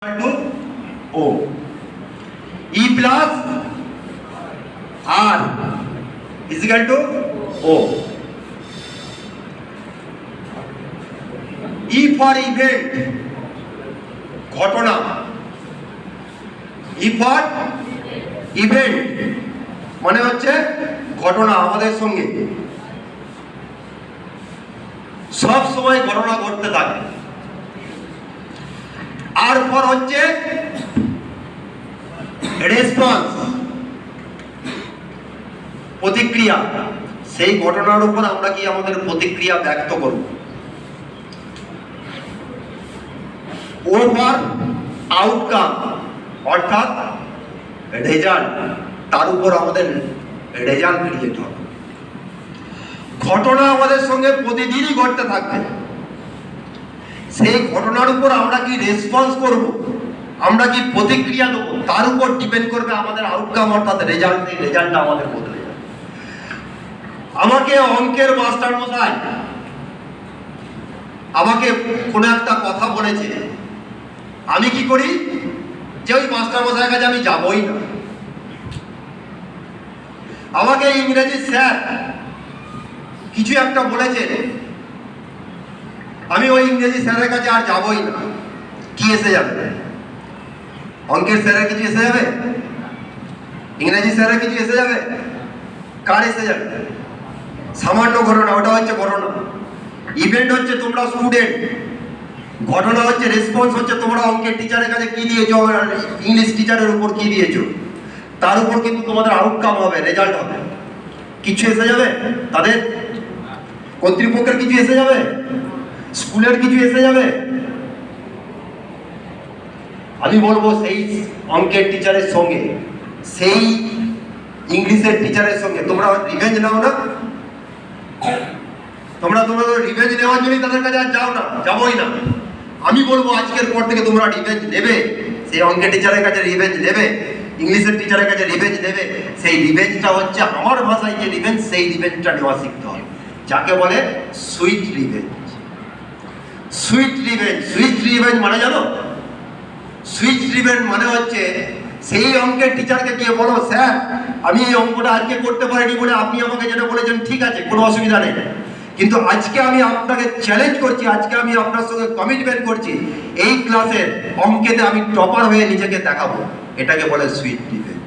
to O. E plus R is equal to O. E for event, ঘটনা। E for event মানে হচ্ছে ঘটনা আমাদের সঙ্গে সব সময় ঘটনা ঘটতে থাকে। আর পর হচ্ছে রেসপন্স, প্রতিক্রিয়া। সেই ঘটনার উপর আমরা কি আমাদের প্রতিক্রিয়া ব্যক্ত করব। ও ফর আউটকাম অর্থাৎ রেজাল্ট, তার উপর আমাদের রেজাল্ট ক্রিয়েট হবে। ঘটনা আমাদের সঙ্গে প্রতিদিনই ঘটতে থাকবে, সেই ঘটনার উপর আমরা কি রেসপন্স করব, আমরা কি প্রতিক্রিয়া দেবো, তার উপর ডিপেন্ড করবে আমাদের আউটকাম অর্থাৎ রেজাল্ট। এই রেজাল্টটা আমাদের বদলে যাবে। আমাকে অঙ্কের মাস্টার মশাই আমাকে কোনো একটা কথা বলেছে, আমি কি করি যে ওই মাস্টার মশাইয়ের কাছে আমি যাবই না। আমাকে ইংরেজি স্যার কিছু একটা বলেছে, আমি ওই ইংরেজি স্যারের কাছে আর যাবই না। কি এসে যাবে? অঙ্কের স্যারের কিছু এসে যাবে? ইংরেজি স্যারের কিছু এসে যাবে? কার এসে যাবে? সামান্য ঘটনা, ওটা হচ্ছে ঘটনা। ইভেন্ট হচ্ছে তোমরা স্টুডেন্ট, ঘটনা হচ্ছে রেসপন্স হচ্ছে তোমরা অঙ্কের টিচারের কাছে কি দিয়েছো, ইংলিশ টিচারের উপর কি দিয়েছো, তার উপর কিন্তু তোমাদের আউটকাম হবে, রেজাল্ট হবে। কিছু এসে যাবে, তাদের কর্তৃপক্ষের কিছু এসে যাবে, স্কুলের কিছু এসে যাবে। আমি বলবো সেই অঙ্কের টিচারের সঙ্গে, সেই ইংলিশের টিচারের সঙ্গে তোমরা রিভেঞ্জ নাও না। তোমরা তোমাদের রিভেঞ্জ নেওয়ার জন্যই তাদের কাছে আর যাও না, যাবোই না। আমি বলবো আজকের পর থেকে তোমরা রিভেঞ্জ নেবে, সেই অঙ্কের টিচারের কাছে রিভেঞ্জ নেবে, ইংলিশের টিচারের কাছে রিভেঞ্জ নেবে। সেই রিভেঞ্জটা হচ্ছে আমার ভাষায় যে রিভেঞ্জ, সেই রিভেঞ্জটা নেওয়া শিখতে হবে, যাকে বলে sweet revenge. Sweet revenge, sweet revenge মানে জানো? সুইট রিভেঞ্জ মানে হচ্ছে সেই অঙ্কের টিচারকে গিয়ে বলো, স্যার আমি এই অঙ্কটা আজকে করতে পারিনি বলে আপনি আমাকে যেটা বলেছেন ঠিক আছে, কোনো অসুবিধা নেই, কিন্তু আজকে আমি আপনাকে চ্যালেঞ্জ করছি, আজকে আমি আপনার সঙ্গে কমিটমেন্ট করছি এই ক্লাসের অঙ্কেতে আমি টপার হয়ে নিজেকে দেখাবো। এটাকে বলে সুইট রিভেঞ্জ।